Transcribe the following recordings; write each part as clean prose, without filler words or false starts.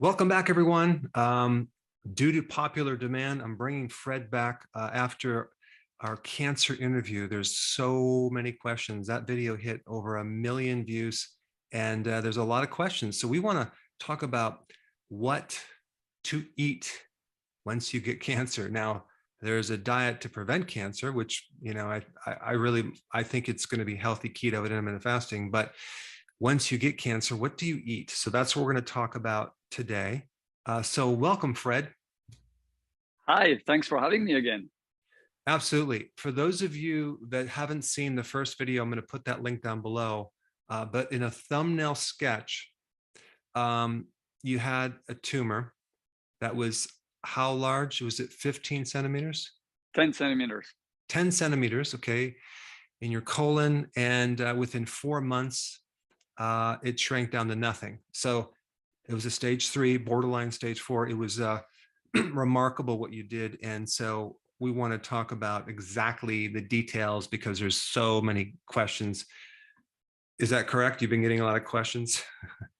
Welcome back, everyone. Due to popular demand, I'm bringing Fred back after our cancer interview. There's so many questions. That video hit over 1 million views, and there's a lot of questions. So we want to talk about what to eat once you get cancer. Now, there's a diet to prevent cancer, which, I think it's going to be healthy keto and intermittent fasting. But once you get cancer, what do you eat? So that's what we're going to talk about today. So welcome, Fred. Hi, thanks for having me again. Absolutely. For those of you that haven't seen the first video, I'm going to put that link down below. But in a thumbnail sketch, you had a tumor that was how large? Was it 15 centimeters? 10 centimeters. 10 centimeters, okay, in your colon. And within 4 months, it shrank down to nothing. So it was a stage 3, borderline stage 4. It was remarkable what you did. And so we want to talk about exactly the details because there's so many questions. Is that correct? You've been getting a lot of questions?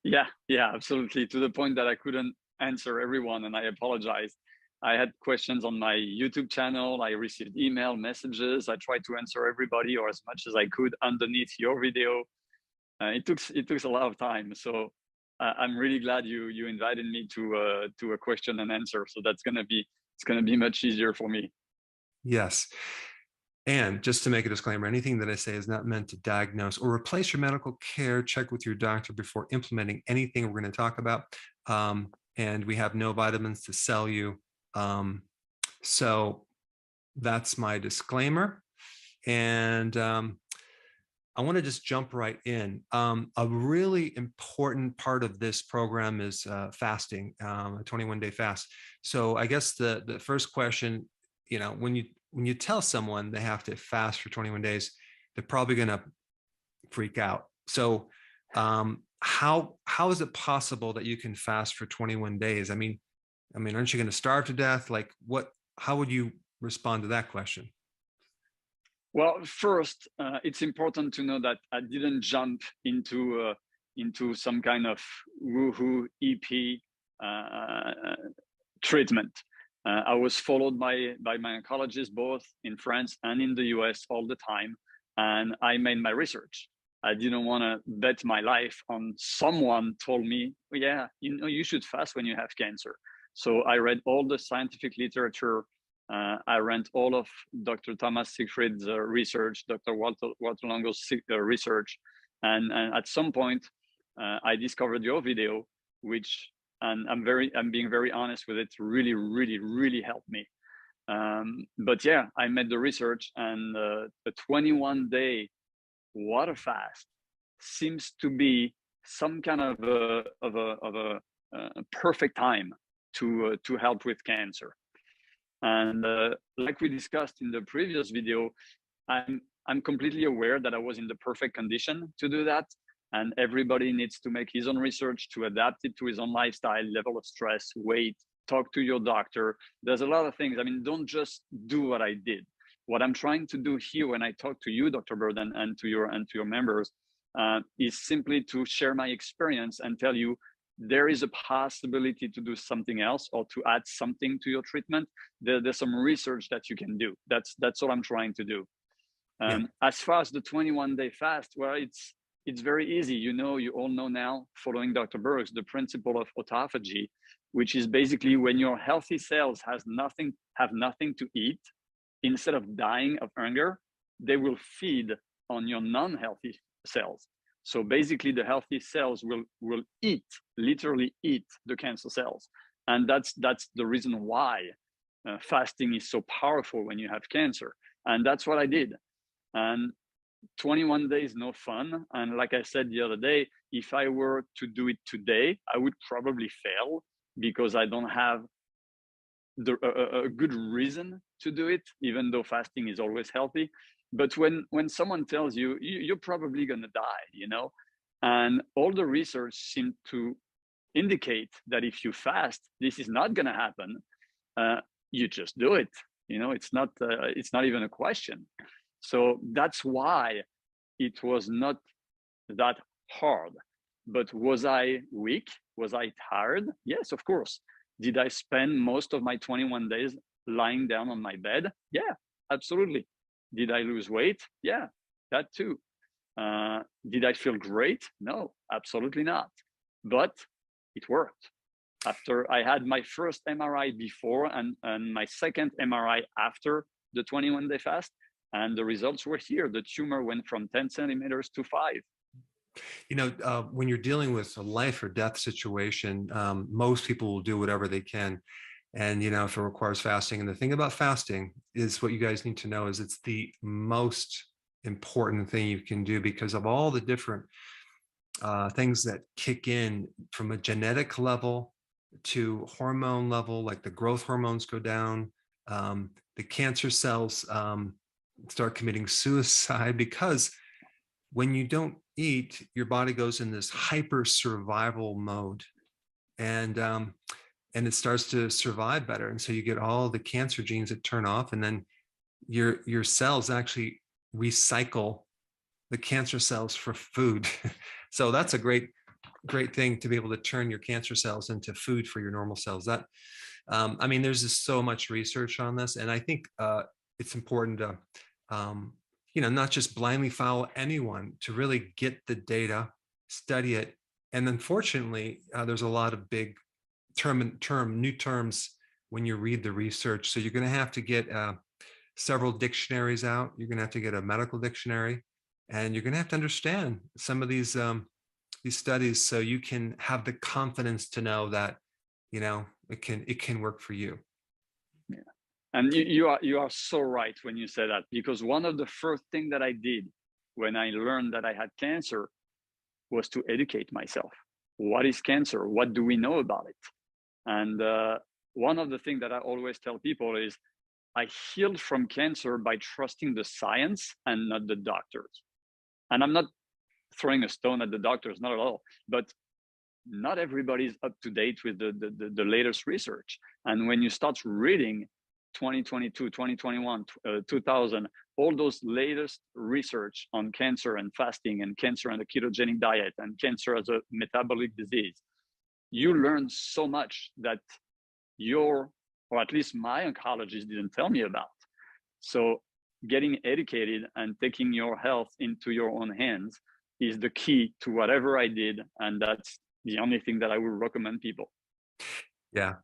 Yeah, absolutely. To the point that I couldn't answer everyone, and I apologize. I had questions on my YouTube channel. I received email messages. I tried to answer everybody or as much as I could underneath your video. It took a lot of time. So I'm really glad you invited me to a question and answer. So it's gonna be much easier for me. Yes. And just to make a disclaimer, anything that I say is not meant to diagnose or replace your medical care. Check with your doctor before implementing anything we're going to talk about. And we have no vitamins to sell you. So that's my disclaimer. And I want to just jump right in. A really important part of this program is fasting, a 21-day fast. So I guess the first question, when you tell someone they have to fast for 21 days, they're probably going to freak out. So how is it possible that you can fast for 21 days? I mean, aren't you going to starve to death? Like how would you respond to that question? Well, first, it's important to know that I didn't jump into some kind of woohoo EP treatment. I was followed by my oncologists both in France and in the US all the time, and I made my research. I didn't want to bet my life on someone told me, oh, yeah, you should fast when you have cancer. So I read all the scientific literature. I read all of Dr. Thomas Siegfried's research, Dr. Walter Longo's research, and at some point I discovered your video, which, and I'm being very honest with it, really helped me. But yeah, I made the research, and the 21-day water fast seems to be some kind of a perfect time to help with cancer. And like we discussed in the previous video, I'm completely aware that I was in the perfect condition to do that. And everybody needs to make his own research to adapt it to his own lifestyle, level of stress, weight, talk to your doctor. There's a lot of things. I mean, don't just do what I did. What I'm trying to do here when I talk to you, Dr. Berg, and to your members, is simply to share my experience and tell you there is a possibility to do something else or to add something to your treatment. There's some research that you can do. That's what I'm trying to do. As far as the 21-day fast, well, it's very easy. You all know now, following Dr. Berg's, the principle of autophagy, which is basically when your healthy cells have nothing to eat, instead of dying of hunger, they will feed on your non-healthy cells. So basically, the healthy cells will literally eat the cancer cells, and that's the reason why fasting is so powerful when you have cancer. And that's what I did. And 21 days, no fun. And like I said the other day, if I were to do it today, I would probably fail because I don't have a good reason to do it, even though fasting is always healthy. But when someone tells you, you're probably going to die, and all the research seemed to indicate that if you fast, this is not going to happen, you just do it. It's not even a question. So that's why it was not that hard. But was I weak? Was I tired? Yes, of course. Did I spend most of my 21 days lying down on my bed? Yeah, absolutely. Did I lose weight? Yeah, that too. Did I feel great? No, absolutely not. But it worked. After I had my first MRI before and my second MRI after the 21-day fast, and the results were here. The tumor went from 10 centimeters to 5. When you're dealing with a life or death situation, most people will do whatever they can. And, if it requires fasting. And the thing about fasting is what you guys need to know is it's the most important thing you can do because of all the different things that kick in from a genetic level to hormone level, like the growth hormones go down, the cancer cells start committing suicide because when you don't eat, your body goes in this hyper survival mode, and it starts to survive better. And so you get all the cancer genes that turn off, and then your cells actually recycle the cancer cells for food. So that's a great thing to be able to turn your cancer cells into food for your normal cells. That there's just so much research on this, and I think it's important to not just blindly follow anyone, to really get the data, study it. And unfortunately, there's a lot of big new terms when you read the research. So you're going to have to get several dictionaries out. You're going to have to get a medical dictionary, and you're going to have to understand some of these studies so you can have the confidence to know that it can work for you. Yeah. And you are so right when you say that, because one of the first things that I did when I learned that I had cancer was to educate myself. What is cancer? What do we know about it? And one of the things that I always tell people is I healed from cancer by trusting the science and not the doctors. And I'm not throwing a stone at the doctors, not at all, but not everybody's up to date with the latest research. And when you start reading 2022, 2021, 2000, all those latest research on cancer and fasting and cancer and the ketogenic diet and cancer as a metabolic disease, you learn so much that or at least my oncologist didn't tell me about. So getting educated and taking your health into your own hands is the key to whatever I did. And that's the only thing that I would recommend people. Yeah.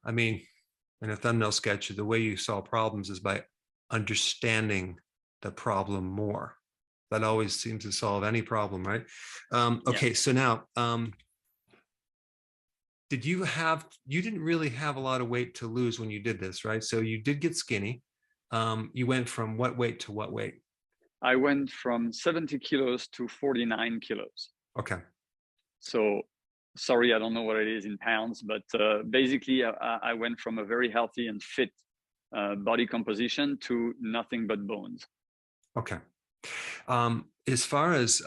In a thumbnail sketch, the way you solve problems is by understanding the problem more. That always seems to solve any problem, right? Okay. Yeah. So now, you didn't really have a lot of weight to lose when you did this, right? So you did get skinny. You went from what weight to what weight? I went from 70 kilos to 49 kilos. Okay. So sorry, I don't know what it is in pounds, but basically I went from a very healthy and fit body composition to nothing but bones. Okay. As far as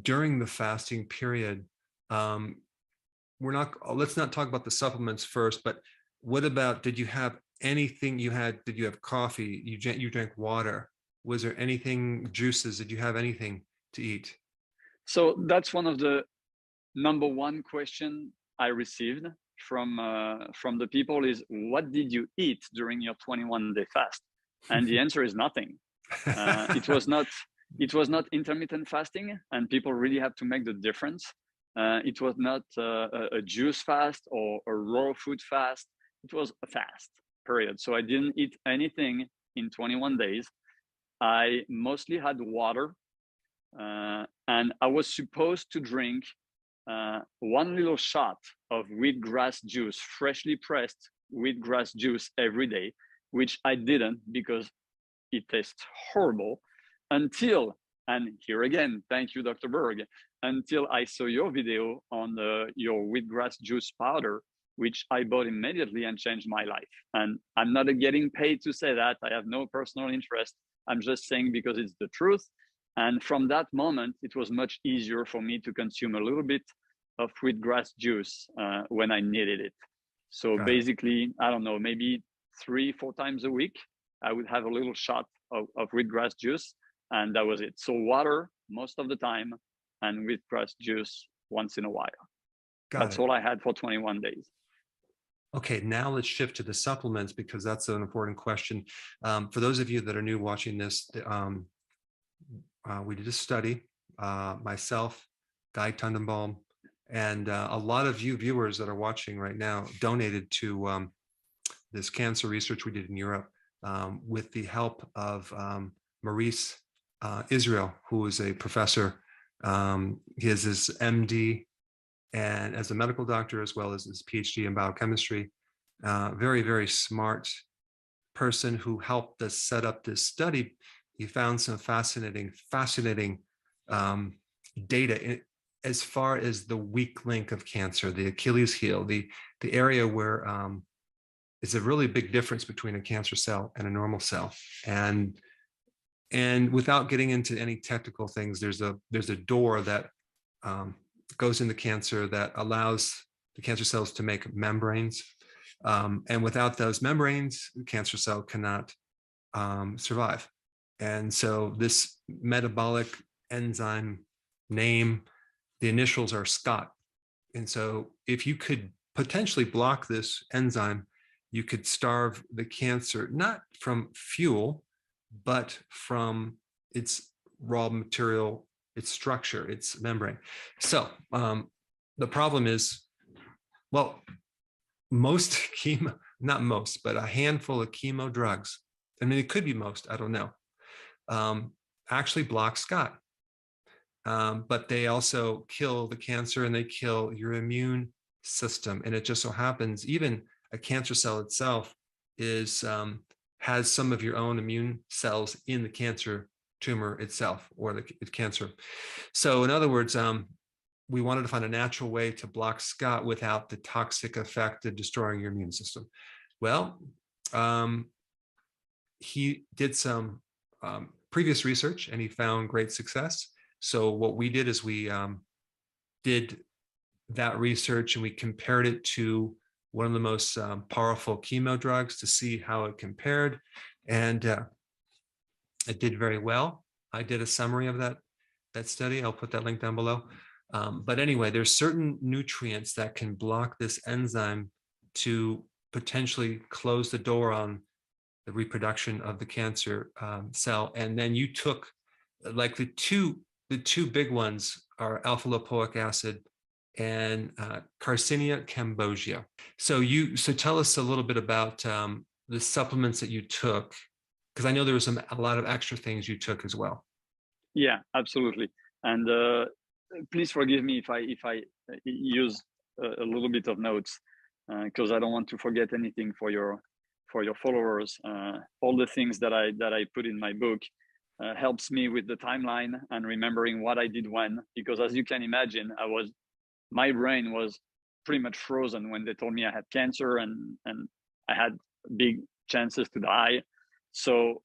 during the fasting period, let's not talk about the supplements first, but what about, did you have anything did you have coffee? You drank water? Was there anything, juices? Did you have anything to eat? So that's one of the number one question I received from the people is, what did you eat during your 21-day fast? And the answer is nothing. It was not intermittent fasting, and people really have to make the difference. It was not a juice fast or a raw food fast. It was a fast, period. So I didn't eat anything in 21 days. I mostly had water, and I was supposed to drink one little shot of wheatgrass juice, freshly pressed wheatgrass juice every day, which I didn't because it tastes horrible until, and here again, thank you, Dr. Berg, until I saw your video on your wheatgrass juice powder, which I bought immediately and changed my life. And I'm not getting paid to say that. I have no personal interest. I'm just saying because it's the truth. And from that moment, it was much easier for me to consume a little bit of wheatgrass juice when I needed it. So basically, I don't know, maybe 3-4 times a week, I would have a little shot of wheatgrass juice, and that was it. So water most of the time and wheatgrass juice once in a while. Got That's it. all I had for 21 days. Okay, now let's shift to the supplements because that's an important question. For those of you that are new watching this, we did a study, myself, Guy Tundenbaum, and a lot of you viewers that are watching right now donated to this cancer research we did in Europe with the help of Maurice Israel, who is a professor. He has his MD and as a medical doctor, as well as his PhD in biochemistry. Very, very smart person who helped us set up this study. He found some fascinating data as far as the weak link of cancer, the Achilles heel, the area where is a really big difference between a cancer cell and a normal cell. And without getting into any technical things, there's a door that goes into cancer that allows the cancer cells to make membranes. And without those membranes, the cancer cell cannot survive. And so this metabolic enzyme name, the initials are Scott. And so if you could potentially block this enzyme, you could starve the cancer, not from fuel, but from its raw material, its structure, its membrane. So the problem is, well, most chemo, not most, but a handful of chemo drugs, I mean, it could be most, I don't know, actually block Scott. But they also kill the cancer and they kill your immune system. And it just so happens, even a cancer cell itself is has some of your own immune cells in the cancer tumor itself or the cancer. So in other words, we wanted to find a natural way to block Scott without the toxic effect of destroying your immune system. Well, he did some previous research and he found great success. So what we did is we did that research and we compared it to one of the most powerful chemo drugs to see how it compared. And it did very well. I did a summary of that study. I'll put that link down below. But anyway, there's certain nutrients that can block this enzyme to potentially close the door on the reproduction of the cancer cell. And then you took like the two big ones are alpha lipoic acid and Carcinia cambogia. So tell us a little bit about the supplements that you took, because I know there was a lot of extra things you took as well. Yeah, absolutely. And please forgive me if I use a little bit of notes because I don't want to forget anything for your followers. All the things that I put in my book helps me with the timeline and remembering what I did when, because as you can imagine, my brain was pretty much frozen when they told me I had cancer and I had big chances to die. So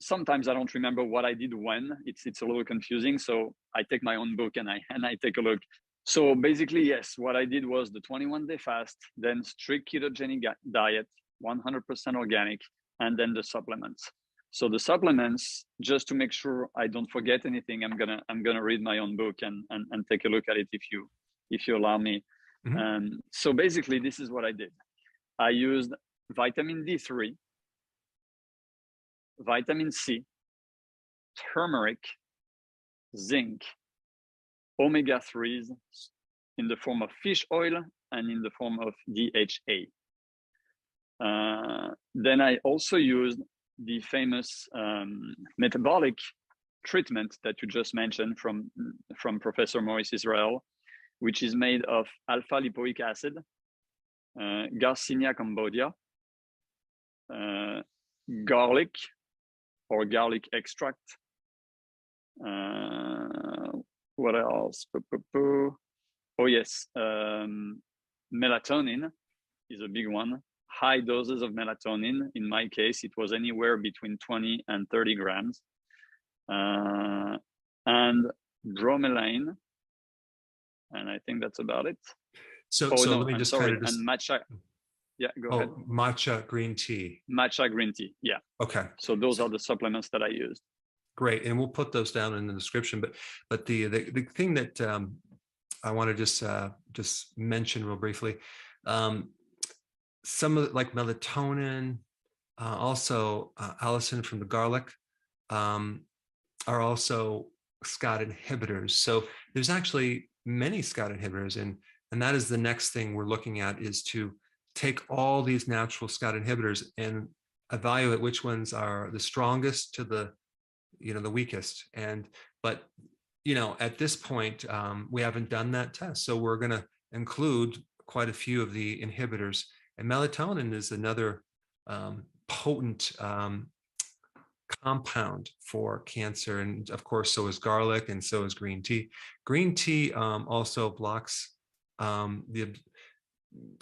sometimes I don't remember what I did when. It's a little confusing. So I take my own book and I take a look. So basically, yes, what I did was the 21-day fast, then strict ketogenic diet, 100% organic, and then the supplements. So the supplements, just to make sure I don't forget anything, I'm gonna read my own book and take a look at it if you allow me. Mm-hmm. So basically, this is what I did. I used vitamin D3, vitamin C, turmeric, zinc, omega-3s in the form of fish oil and in the form of DHA. Then I also used the famous metabolic treatment that you just mentioned from Professor Maurice Israel, which is made of alpha lipoic acid, Garcinia cambogia, garlic or garlic extract. What else? Oh yes, melatonin is a big one. High doses of melatonin. In my case, it was anywhere between 20 and 30 grams. And bromelain. And I think that's about it. Let me just kind of and matcha. Yeah, go ahead. Matcha green tea. Matcha green tea. Yeah. Okay. So those are the supplements that I used. Great, and we'll put those down in the description. But the thing that I want to just mention real briefly. Um, some of like melatonin, also allicin from the garlic, um, are also SCOT inhibitors. So there's actually many SCOT inhibitors, and that is the next thing we're looking at, is to take all these natural SCOT inhibitors and evaluate which ones are the strongest to the the weakest. But at this point, we haven't done that test, so we're going to include quite a few of the inhibitors. And melatonin is another potent compound for cancer, and of course so is garlic, and so is green tea. Green tea also blocks the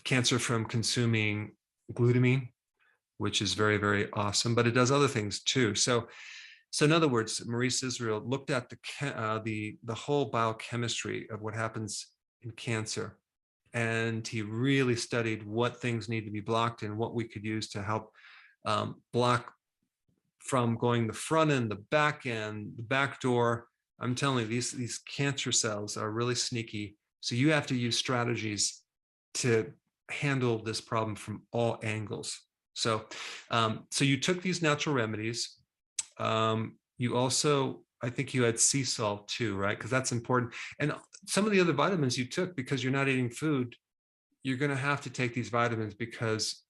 cancer from consuming glutamine, which is very, very awesome, but it does other things too. So in other words, Maurice Israel looked at the whole biochemistry of what happens in cancer, and he really studied what things need to be blocked and what we could use to help block from going the front end, the back end, the back door. I'm telling you, these cancer cells are really sneaky. So you have to use strategies to handle this problem from all angles. So, so you took these natural remedies. You also, I think you had sea salt too, right? Because that's important. And some of the other vitamins you took, because you're not eating food, you're going to have to take these vitamins because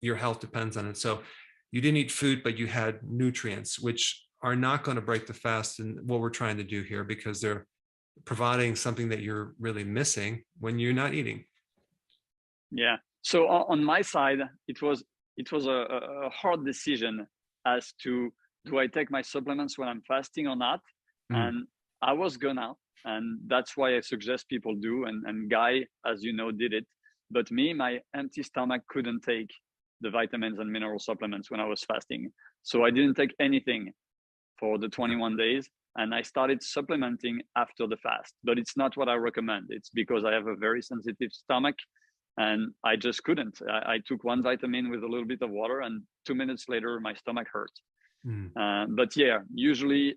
your health depends on it. So you didn't eat food, but you had nutrients, which are not going to break the fast and what we're trying to do here, because they're providing something that you're really missing when you're not eating. Yeah. So on my side, it was a hard decision as to, do I take my supplements when I'm fasting or not? And I was gonna, and that's why I suggest people do. And Guy, as you know, did it. But me, my empty stomach couldn't take the vitamins and mineral supplements when I was fasting. So I didn't take anything for the 21 days. And I started supplementing after the fast. But it's not what I recommend. It's because I have a very sensitive stomach, and I just couldn't. I took one vitamin with a little bit of water, and 2 minutes later, my stomach hurt. But yeah, usually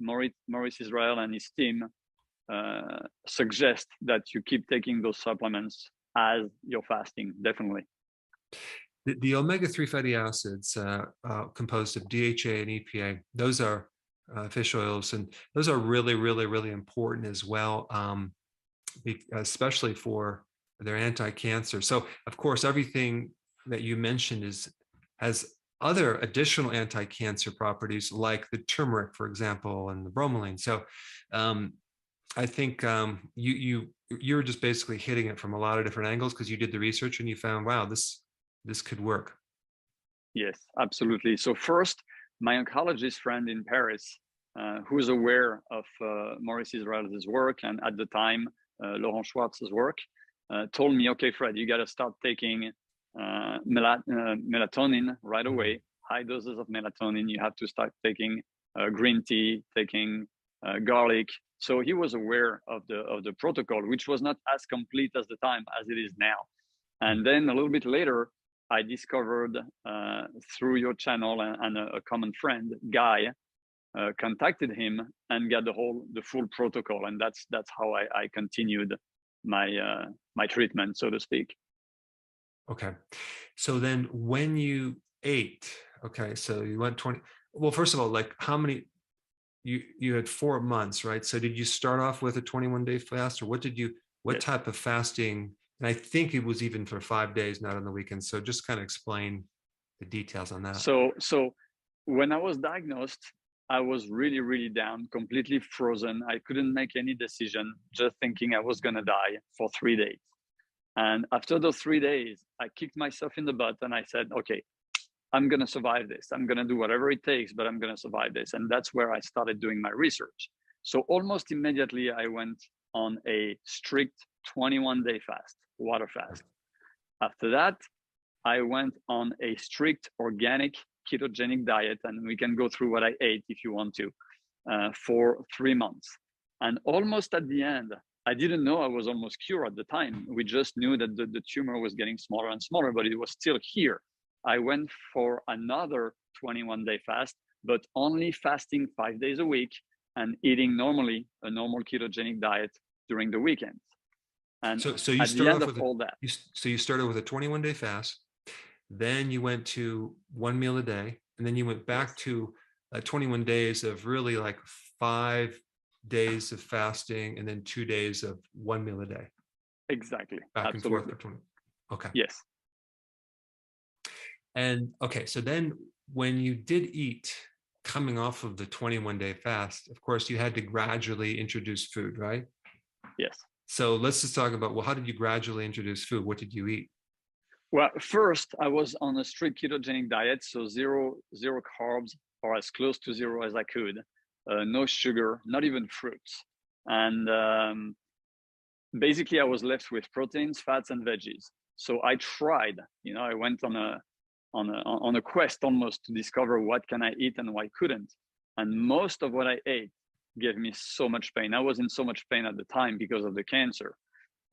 Maurice Israel and his team suggest that you keep taking those supplements as you're fasting, definitely. The omega-3 fatty acids composed of DHA and EPA, those are fish oils, and those are really, really, really important as well, especially for their anti-cancer. So of course, everything that you mentioned has other additional anti-cancer properties, like the turmeric, for example, and the bromelain. So I think you're just basically hitting it from a lot of different angles, because you did the research and you found, wow, this could work. Yes, absolutely. So first, my oncologist friend in Paris, who's aware of Maurice Israel's work, and at the time, Laurent Schwartz's work, told me, okay, Fred, you got to start taking melatonin right away, high doses of melatonin. You have to start taking green tea, taking garlic. So he was aware of the protocol, which was not as complete as the time as it is now. And then a little bit later, I discovered through your channel and a common friend, Guy, contacted him and got the full protocol, and that's how I continued my my treatment, so to speak. Okay, so then when you ate, okay, so you went 20. Well, first of all, like how many? You had 4 months, right? So did you start off with a 21-day fast, or what Yes. type of fasting? And I think it was even for 5 days, not on the weekends. So just kind of explain the details on that. So when I was diagnosed, I was really, really down, completely frozen. I couldn't make any decision, just thinking I was gonna die for 3 days. And after those 3 days, I kicked myself in the butt and I said, okay, I'm going to survive this. I'm going to do whatever it takes, but I'm going to survive this. And that's where I started doing my research. So almost immediately, I went on a strict 21-day fast, water fast. After that, I went on a strict organic ketogenic diet, and we can go through what I ate if you want to, for 3 months. And almost at the end, I didn't know I was almost cured at the time. We just knew that the tumor was getting smaller and smaller, but it was still here. I went for another 21-day fast, but only fasting 5 days a week and eating normally a normal ketogenic diet during the weekends. And So you at the start end off of with all that, so you started with a 21-day fast, then you went to one meal a day, and then you went back yes, to 21 days of really like 5 days of fasting, and then 2 days of one meal a day, exactly, back and forth absolutely, for 20. Okay. yes. And okay, so then when you did eat, coming off of the 21-day fast, of course, you had to gradually introduce food, right? Yes. So let's just talk about, well, how did you gradually introduce food? What did you eat? Well, first I was on a strict ketogenic diet, so zero carbs, or as close to zero as I could. No sugar, not even fruits, and basically I was left with proteins, fats, and veggies. So I tried. I went on a quest almost to discover what can I eat and what couldn't. And most of what I ate gave me so much pain. I was in so much pain at the time because of the cancer.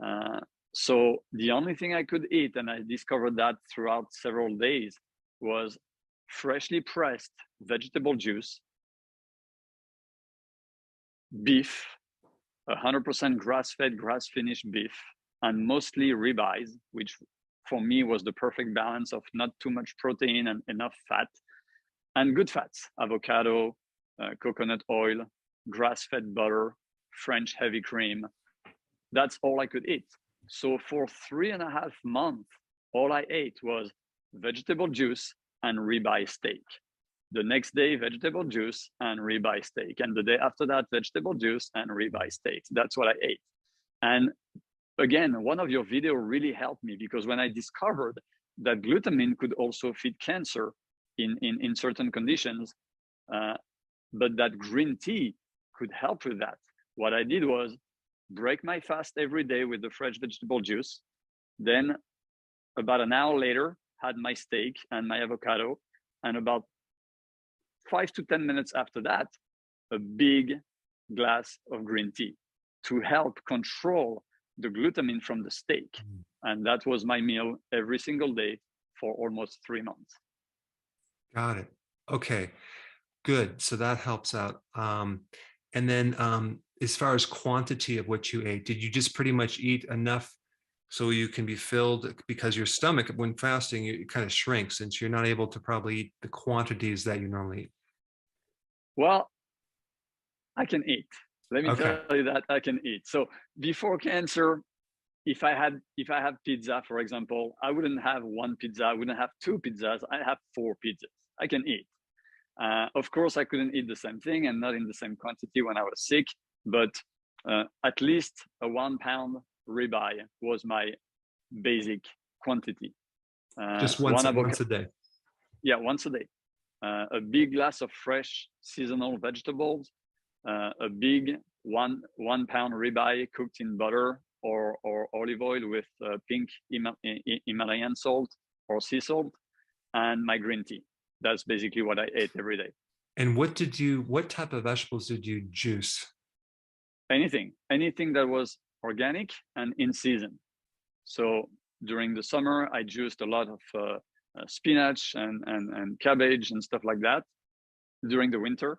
Uh, so the only thing I could eat, and I discovered that throughout several days, was freshly pressed vegetable juice, beef, 100% grass-fed, grass-finished beef, and mostly ribeyes, which for me was the perfect balance of not too much protein and enough fat, and good fats, avocado, coconut oil, grass-fed butter, French heavy cream. That's all I could eat. So for 3.5 months, all I ate was vegetable juice and ribeye steak. The next day, vegetable juice and ribeye steak. And the day after that, vegetable juice and ribeye steak. That's what I ate. And again, one of your videos really helped me, because when I discovered that glutamine could also feed cancer in certain conditions, but that green tea could help with that, what I did was break my fast every day with the fresh vegetable juice. Then about an hour later, had my steak and my avocado. And about 5 to 10 minutes after that, a big glass of green tea to help control the glutamine from the steak. And that was my meal every single day for almost 3 months. Got it. Okay, good. So that helps out. And then as far as quantity of what you ate, did you just pretty much eat enough so you can be filled? Because your stomach, when fasting, it kind of shrinks, since you're not able to probably eat the quantities that you normally eat. Well, I can eat. Let me Okay. tell you that I can eat. So before cancer, if I have pizza, for example, I wouldn't have one pizza, I wouldn't have two pizzas, I have 4 pizzas. I can eat. Of course, I couldn't eat the same thing and not in the same quantity when I was sick, but at least a 1 pound ribeye was my basic quantity. Just One once avocado, a day. yeah, once a day. A big glass of fresh seasonal vegetables, a big one pound ribeye cooked in butter or olive oil with pink Himalayan salt or sea salt, and my green tea. That's basically what I ate every day. And what type of vegetables did you juice? Anything that was organic and in season. So during the summer, I juiced a lot of spinach and cabbage and stuff like that. During the winter,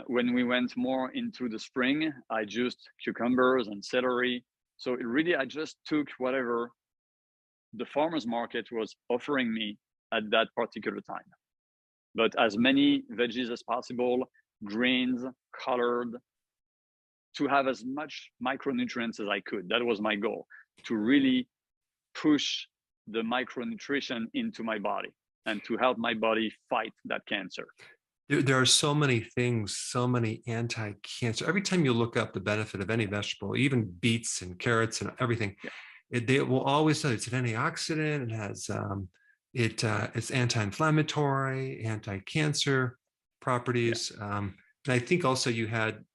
when we went more into the spring, I juiced cucumbers and celery. So I just took whatever the farmer's market was offering me at that particular time. But as many veggies as possible, greens, colored, to have as much micronutrients as I could. That was my goal, to really push the micronutrition into my body and to help my body fight that cancer. There are so many things, so many anti-cancer. Every time you look up the benefit of any vegetable, even beets and carrots and everything, Yeah. They will always say it's an antioxidant. It has it's anti-inflammatory, anti-cancer Yeah. properties. And I think also you had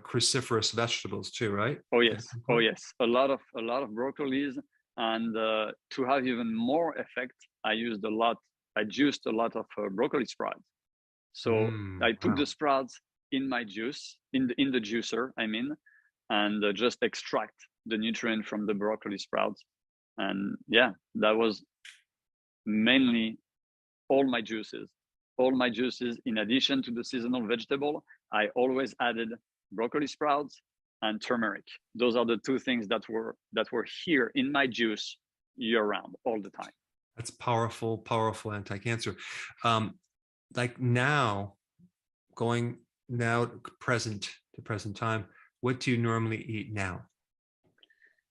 cruciferous vegetables too, right? Oh At yes. some Oh point? yes. A lot of broccolis, and to have even more effect, I juiced a lot of broccoli sprouts. So I put the Wow. sprouts in my juice, in the juicer, I mean, and just extract the nutrient from the broccoli sprouts. And yeah, that was mainly all my juices. All my juices, in addition to the seasonal vegetable, I always added broccoli sprouts and turmeric. Those are the two things that were here in my juice year round, all the time. That's powerful, powerful anti-cancer. Like now, going now present to present time, what do you normally eat now?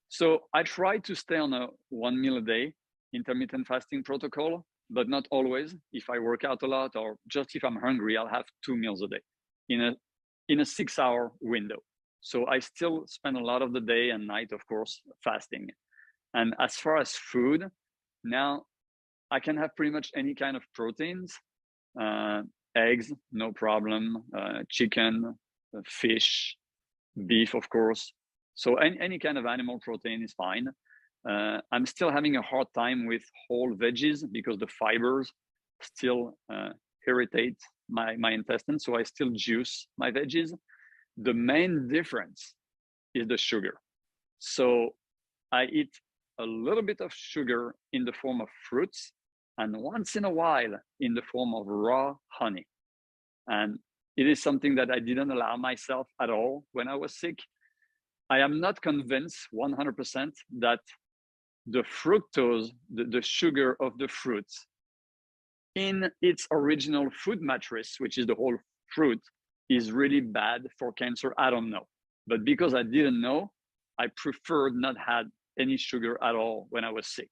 So I try to stay on a 1 meal a day intermittent fasting protocol, but not always. If I work out a lot or just if I'm hungry, I'll have 2 meals a day in a 6-hour window. So I still spend a lot of the day and night, of course, fasting. And as far as food, now I can have pretty much any kind of proteins, eggs, no problem, chicken, fish, beef, of course. So any kind of animal protein is fine. I'm still having a hard time with whole veggies because the fibers still irritate my intestines. So I still juice my veggies. The main difference is the sugar. So I eat a little bit of sugar in the form of fruits and once in a while in the form of raw honey. And it is something that I didn't allow myself at all when I was sick. I am not convinced 100% that the fructose, the sugar of the fruits, in its original food matrix, which is the whole fruit, is really bad for cancer. I don't know. But because I didn't know, I preferred not had any sugar at all when I was sick.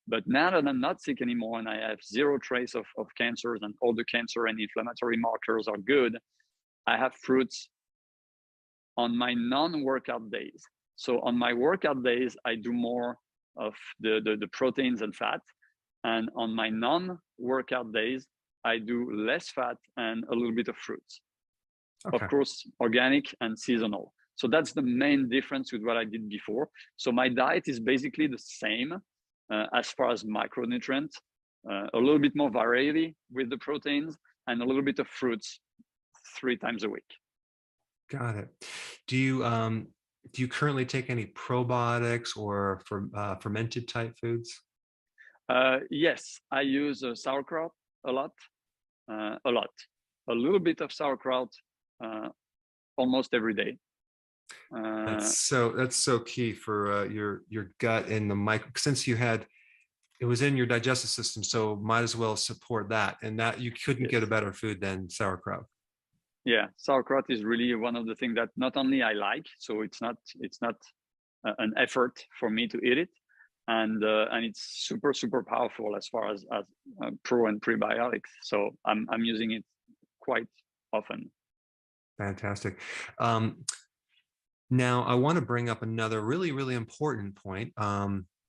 But now that I'm not sick anymore and I have zero trace of cancers and all the cancer and inflammatory markers are good, I have fruits on my non-workout days. So on my workout days, I do more of the proteins and fat. And on my non-workout days, I do less fat and a little bit of fruits. Okay. Of course, organic and seasonal. So that's the main difference with what I did before. So my diet is basically the same as far as micronutrients, a little bit more variety with the proteins and a little bit of fruits 3 times a week. Got it. Do you currently take any probiotics or fermented type foods? Yes, I use sauerkraut a lot. A little bit of sauerkraut almost every day. That's so key for your gut and the micro, since it was in your digestive system, so might as well support that. And that you couldn't Yes. get a better food than sauerkraut. Yeah, sauerkraut is really one of the things that not only I like, so it's not an effort for me to eat it, and it's super powerful as far as pro and prebiotics. So I'm using it quite often. Fantastic. Now I want to bring up another really important point.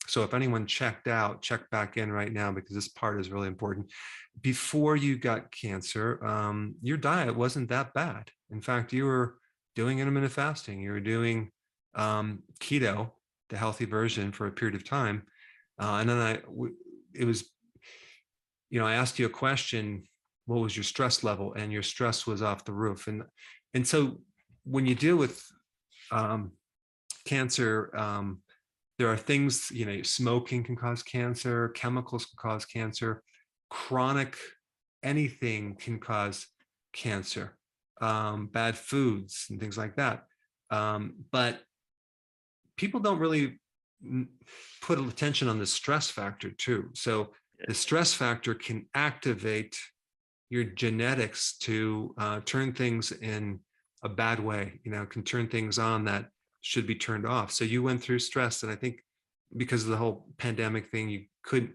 So if anyone checked out, check back in right now, because this part is really important. Before you got cancer, your diet wasn't that bad. In fact, you were doing intermittent fasting. You were doing keto, the healthy version, for a period of time. And then I asked you a question, what was your stress level? And your stress was off the roof. And so when you deal with cancer, there are things, smoking can cause cancer, chemicals can cause cancer, chronic anything can cause cancer, bad foods and things like that. But people don't really put attention on the stress factor too. So the stress factor can activate your genetics to turn things in a bad way, can turn things on that should be turned off. So you went through stress, and I think because of the whole pandemic thing, you couldn't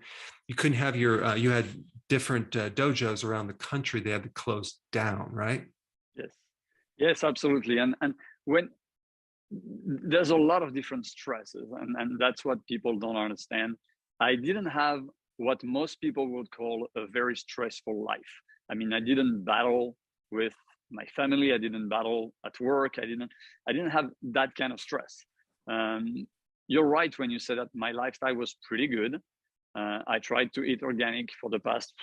have you had different dojos around the country. They had to close down, right? Yes, absolutely. And when there's a lot of different stresses, and that's what people don't understand. I didn't have what most people would call a very stressful life. I mean, I didn't battle with my family. I didn't battle at work. I didn't have that kind of stress. You're right when you said that my lifestyle was pretty good. I tried to eat organic for the past,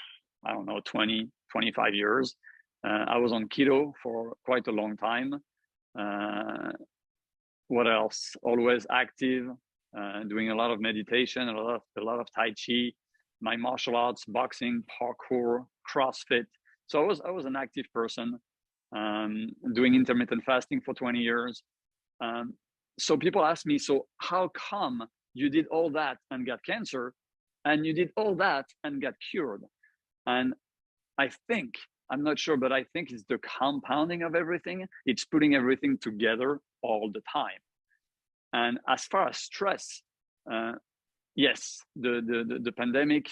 20, 25 years. I was on keto for quite a long time. What else? Always active, doing a lot of meditation, a lot of Tai Chi, my martial arts, boxing, parkour, CrossFit. So I was an active person, doing intermittent fasting for 20 years. So people ask me, so how come you did all that and got cancer, and you did all that and got cured? And I think, I'm not sure, but I think it's the compounding of everything. It's putting everything together all the time. And as far as stress, yes, the pandemic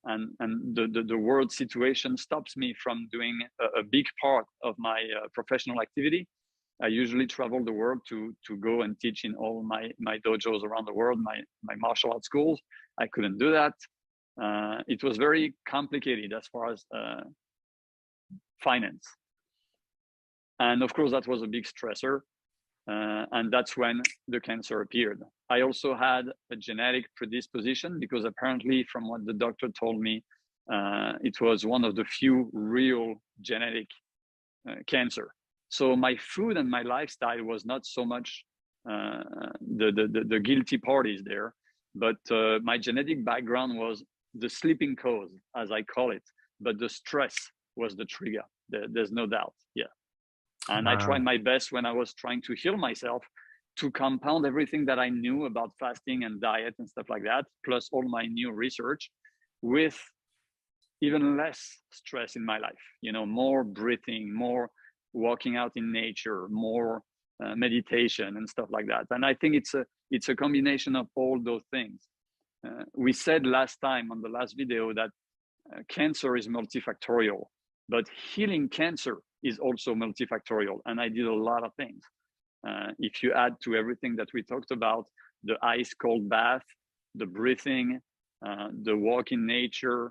and the world situation stops me from doing a big part of my professional activity. I usually travel the world to go and teach in all my dojos around the world, my martial arts schools. I couldn't do that. It was very complicated as far as finance. And of course, that was a big stressor. And that's when the cancer appeared. I also had a genetic predisposition because apparently, from what the doctor told me, it was one of the few real genetic cancer. So my food and my lifestyle was not so much the guilty parties there, but my genetic background was the sleeping cause, as I call it. But the stress was the trigger. There's no doubt. Yeah. And I tried my best when I was trying to heal myself to compound everything that I knew about fasting and diet and stuff like that, plus all my new research, with even less stress in my life. You know, more breathing, more walking out in nature, more meditation and stuff like that. And I think it's a combination of all those things. We said last time on the last video that cancer is multifactorial, but healing cancer is also multifactorial. And I did a lot of things. If you add to everything that we talked about, the ice cold bath, the breathing, the walk in nature,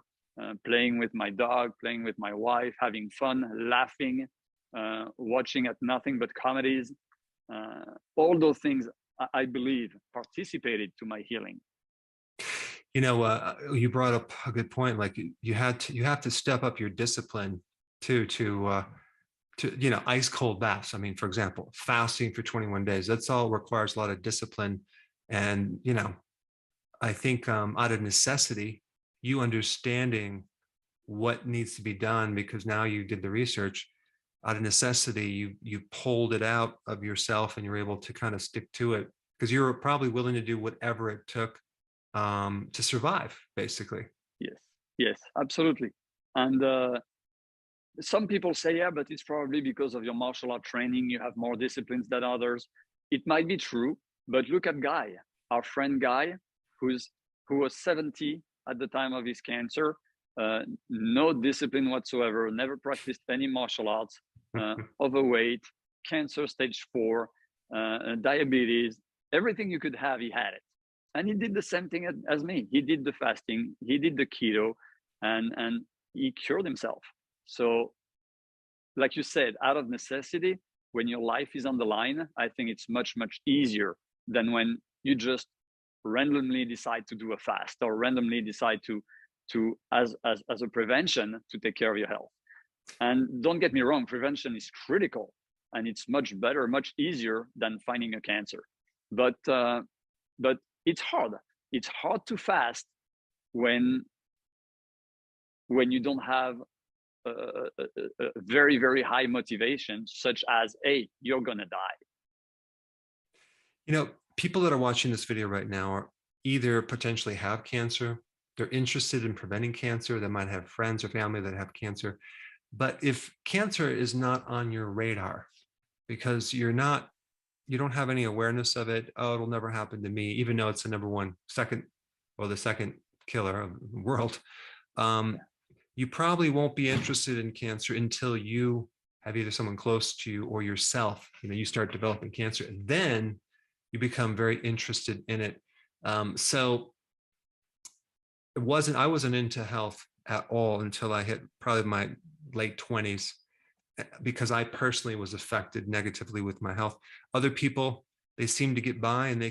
playing with my dog, playing with my wife, having fun, laughing, watching at nothing but comedies, all those things, I believe, participated to my healing. You know, you brought up a good point. Like you have to step up your discipline to you know, ice cold baths. I mean, for example, fasting for 21 days. That's all requires a lot of discipline. And you know, I think out of necessity, you understanding what needs to be done because now you did the research. Out of necessity, you pulled it out of yourself and you're able to kind of stick to it because you're probably willing to do whatever it took to survive, basically. Yes, absolutely. And some people say, yeah, but it's probably because of your martial art training, you have more disciplines than others. It might be true, but look at Guy, our friend Guy, who was 70 at the time of his cancer, no discipline whatsoever, never practiced any martial arts, overweight, cancer stage 4, diabetes, everything you could have, he had it. And he did the same thing as me. He did the fasting, he did the keto, and he cured himself. So, like you said, out of necessity, when your life is on the line, I think it's much, much easier than when you just randomly decide to do a fast or randomly decide to as a prevention to take care of your health. And don't get me wrong, prevention is critical and it's much better, much easier than finding a cancer. But it's hard. It's hard to fast when you don't have a very, very high motivation, such as, hey, you're gonna die. You know, people that are watching this video right now are either potentially have cancer, they're interested in preventing cancer, they might have friends or family that have cancer. But if cancer is not on your radar because you don't have any awareness of it, oh, it'll never happen to me, even though it's the second killer of the world. You probably won't be interested in cancer until you have either someone close to you or yourself, you know, you start developing cancer, and then you become very interested in it. So I wasn't into health at all until I hit probably my late 20s, because I personally was affected negatively with my health. Other people, they seem to get by and they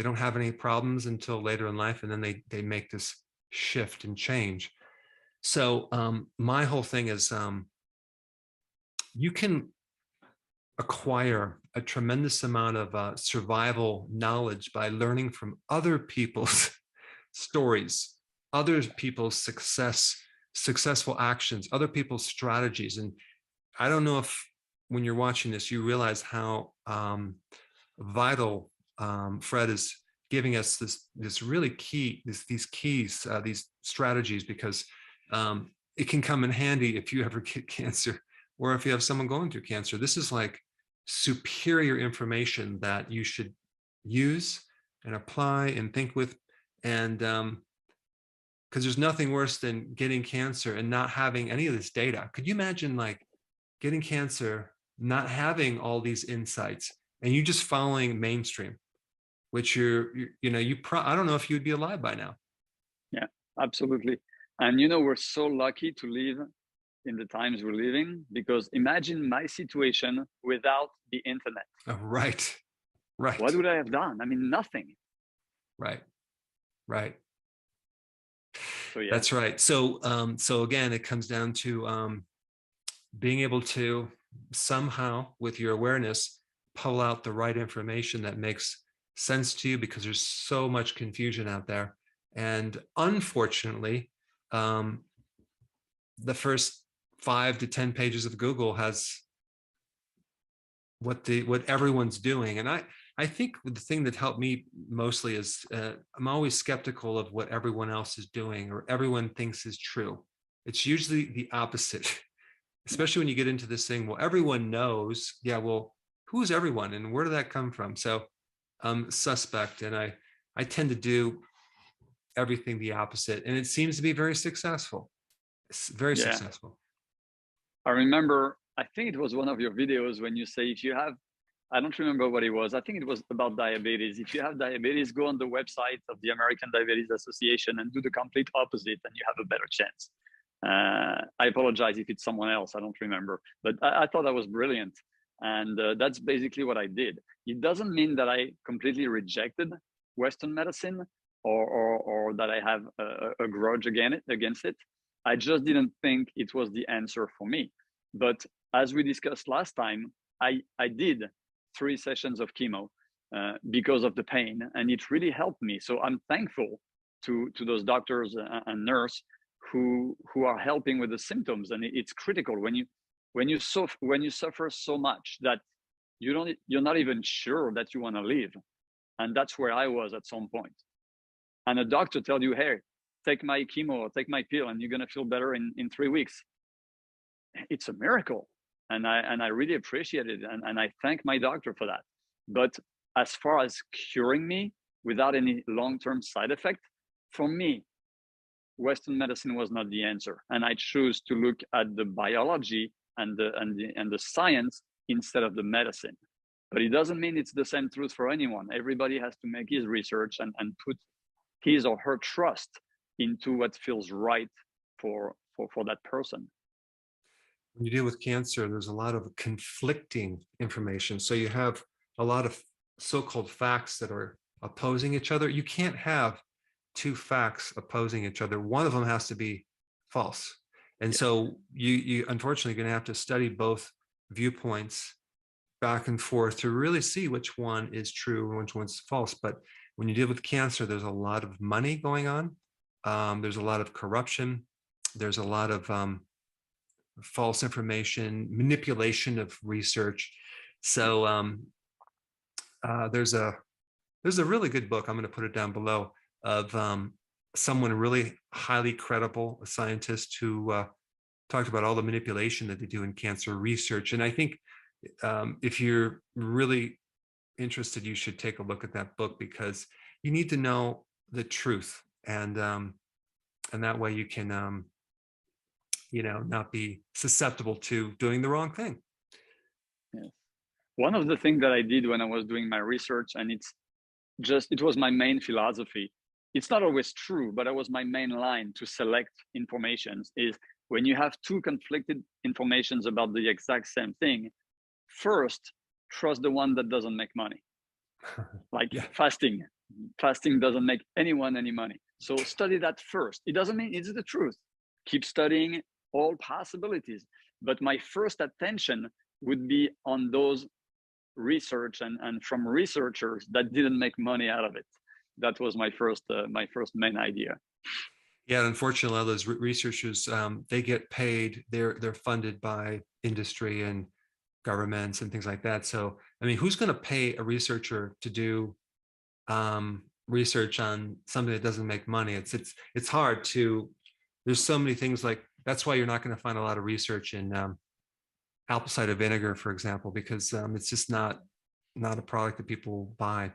don't have any problems until later in life, and then they make this shift and change. So my whole thing is you can acquire a tremendous amount of survival knowledge by learning from other people's stories, other people's successful actions, other people's strategies. And I don't know if when you're watching this, you realize how vital. Fred is giving us this really key, these keys, these strategies, because it can come in handy if you ever get cancer, or if you have someone going through cancer. This is like superior information that you should use and apply and think with. And because there's nothing worse than getting cancer and not having any of this data. Could you imagine like getting cancer, not having all these insights, and you just following mainstream, which I don't know if you'd be alive by now. Yeah, absolutely. And we're so lucky to live in the times we're living, because imagine my situation without the internet. Oh, right. What would I have done? I mean, nothing. Right. So yeah. That's right. So again, it comes down to being able to somehow, with your awareness, pull out the right information that makes sense to you, because there's so much confusion out there. And unfortunately, the first 5 to 10 pages of Google has what everyone's doing. And I think the thing that helped me mostly is I'm always skeptical of what everyone else is doing or everyone thinks is true. It's usually the opposite, especially when you get into this thing. Well, everyone knows. Yeah, well, who's everyone and where did that come from? So I'm suspect, and I tend to do everything the opposite, and it seems to be very successful. It's very successful. I remember, I think it was one of your videos when you say, if you have, I don't remember what it was. I think it was about diabetes. If you have diabetes, go on the website of the American Diabetes Association and do the complete opposite, and you have a better chance. I apologize if it's someone else. I don't remember, but I thought that was brilliant. And that's basically what I did. It doesn't mean that I completely rejected Western medicine or that I have a grudge against it. I just didn't think it was the answer for me. But as we discussed last time, I did 3 sessions of chemo because of the pain, and it really helped me. So I'm thankful to those doctors and nurse who are helping with the symptoms. And it's critical when you suffer so much that you're not even sure that you want to live. And that's where I was at some point. And a doctor tells you, hey, take my chemo or take my pill and you're going to feel better in 3 weeks. It's a miracle. And I really appreciate it. And I thank my doctor for that. But as far as curing me without any long-term side effect, for me, Western medicine was not the answer. And I choose to look at the biology and the science instead of the medicine. But it doesn't mean it's the same truth for anyone. Everybody has to make his research and put his or her trust into what feels right for that person. When you deal with cancer, there's a lot of conflicting information. So you have a lot of so-called facts that are opposing each other. You can't have 2 facts opposing each other. One of them has to be false. And so you unfortunately going to have to study both viewpoints back and forth to really see which one is true and which one's false. But when you deal with cancer, there's a lot of money going on. There's a lot of corruption. There's a lot of false information, manipulation of research. So there's a really good book. I'm going to put it down below, of someone really highly credible, a scientist who talked about all the manipulation that they do in cancer research. And I think if you're really interested, you should take a look at that book, because you need to know the truth, and that way you can not be susceptible to doing the wrong thing. Yes. One of the things that I did when I was doing my research, and it was my main philosophy. It's not always true, but it was my main line to select informations, is when you have 2 conflicted informations about the exact same thing, first, trust the one that doesn't make money. Like fasting. Fasting doesn't make anyone any money. So study that first. It doesn't mean it's the truth. Keep studying all possibilities. But my first attention would be on those research and from researchers that didn't make money out of it. That was my first main idea. Yeah, unfortunately, all those researchers, they get paid. They're funded by industry, and governments and things like that. So, I mean, who's going to pay a researcher to do research on something that doesn't make money? It's hard to. There's so many things like that's why you're not going to find a lot of research in apple cider vinegar, for example, because it's just not a product that people buy.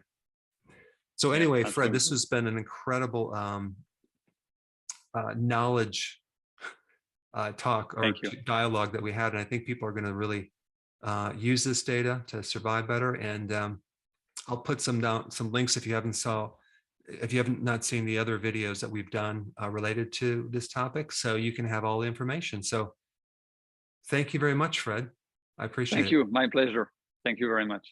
So Yeah, anyway, Fred, this absolutely. has been an incredible knowledge talk or Thank you. dialogue that we had, and I think people are going to really use this data to survive better. And I'll put some links if you haven't not seen the other videos that we've done related to this topic, so you can have all the information. So thank you very much, Fred. I appreciate Thank it. you. My pleasure. Thank you very much.